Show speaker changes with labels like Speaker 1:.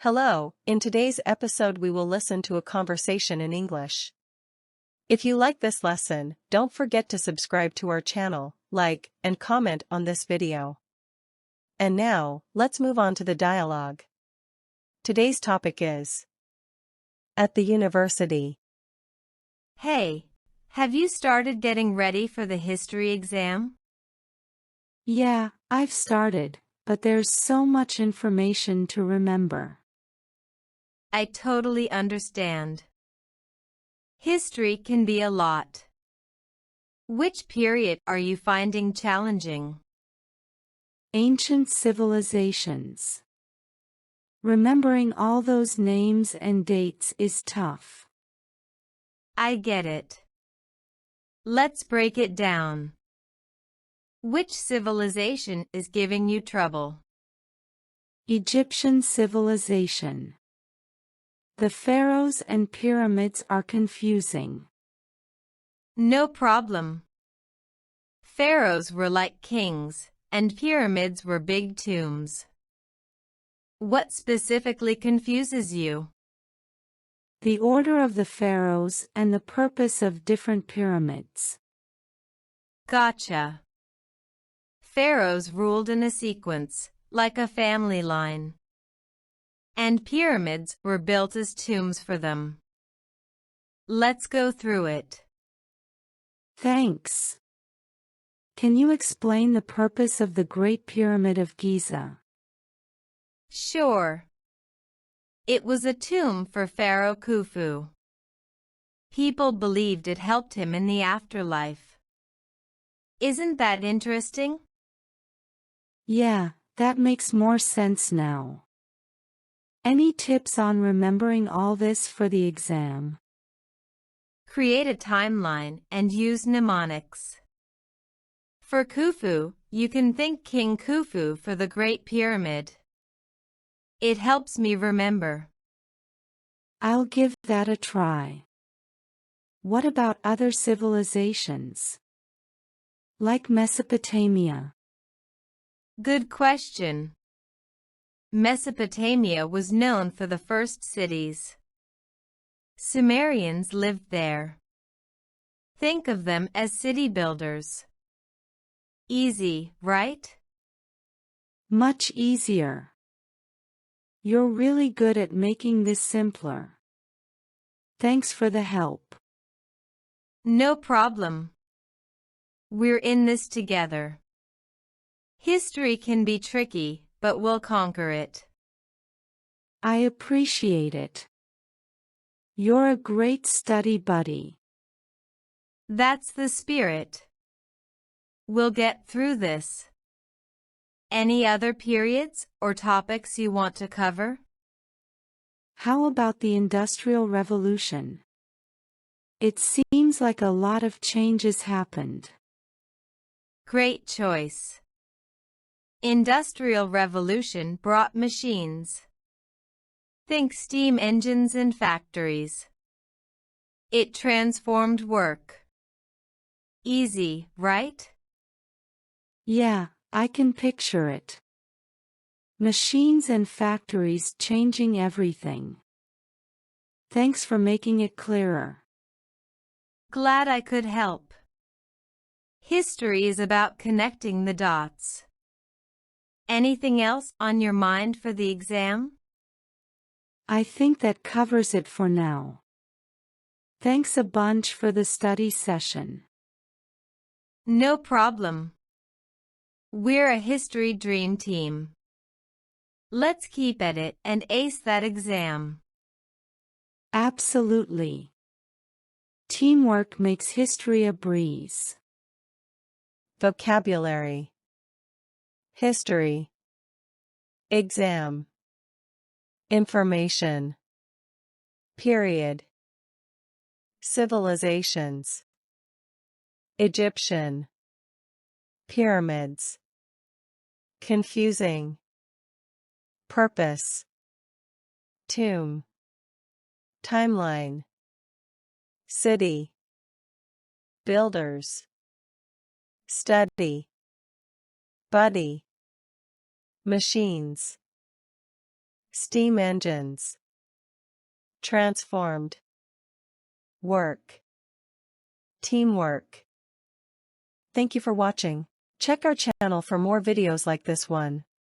Speaker 1: Hello, in today's episode we will listen to a conversation in English. If you like this lesson, don't forget to subscribe to our channel, like, and comment on this video. And now, let's move on to the dialogue. Today's topic is at the university.
Speaker 2: Hey, have you started getting ready for the history exam?
Speaker 3: Yeah, I've started, but there's so much information to remember.
Speaker 2: I totally understand. History can be a lot. Which period are you finding challenging?
Speaker 3: Ancient civilizations. Remembering all those names and dates is tough.
Speaker 2: I get it. Let's break it down. Which civilization is giving you trouble?
Speaker 3: Egyptian civilization. The pharaohs and pyramids are confusing.
Speaker 2: No problem. Pharaohs were like kings, and pyramids were big tombs. What specifically confuses you?
Speaker 3: The order of the pharaohs and the purpose of different pyramids.
Speaker 2: Gotcha. Pharaohs ruled in a sequence, like a family line. And pyramids were built as tombs for them. Let's go through it.
Speaker 3: Thanks. Can you explain the purpose of the Great Pyramid of Giza?
Speaker 2: Sure. It was a tomb for Pharaoh Khufu. People believed it helped him in the afterlife. Isn't that interesting?
Speaker 3: Yeah, that makes more sense now. Any tips on remembering all this for the exam?
Speaker 2: Create a timeline and use mnemonics. For Khufu, you can think King Khufu for the Great Pyramid. It helps me remember.
Speaker 3: I'll give that a try. What about other civilizations? Like Mesopotamia?
Speaker 2: Good question. Mesopotamia was known for the first cities. Sumerians lived there. Think of them as city builders. Easy, right?
Speaker 3: Much easier. You're really good at making this simpler. Thanks for the help.
Speaker 2: No problem. We're in this together. History can be tricky, but we'll conquer it.
Speaker 3: I appreciate it. You're a great study buddy.
Speaker 2: That's the spirit. We'll get through this. Any other periods or topics you want to cover?
Speaker 3: How about the Industrial Revolution? It seems like a lot of changes happened.
Speaker 2: Great choice. Industrial Revolution brought machines. Think steam engines and factories. It transformed work. Easy, right?
Speaker 3: Yeah, I can picture it. Machines and factories changing everything. Thanks for making it clearer.
Speaker 2: Glad I could help. History is about connecting the dots. Anything else on your mind for the exam?
Speaker 3: I think that covers it for now. Thanks a bunch for the study session.
Speaker 2: No problem. We're a history dream team. Let's keep at it and ace that exam.
Speaker 3: Absolutely. Teamwork makes history a breeze.
Speaker 1: Vocabulary. History. Exam. Information. Period. Civilizations. Egyptian. Pyramids. Confusing. Purpose. Tomb. Timeline. City. Builders. Study. Buddy. Machines. steam engines, transformed, work, teamwork. Thank you for watching. Check our channel for more videos like this one.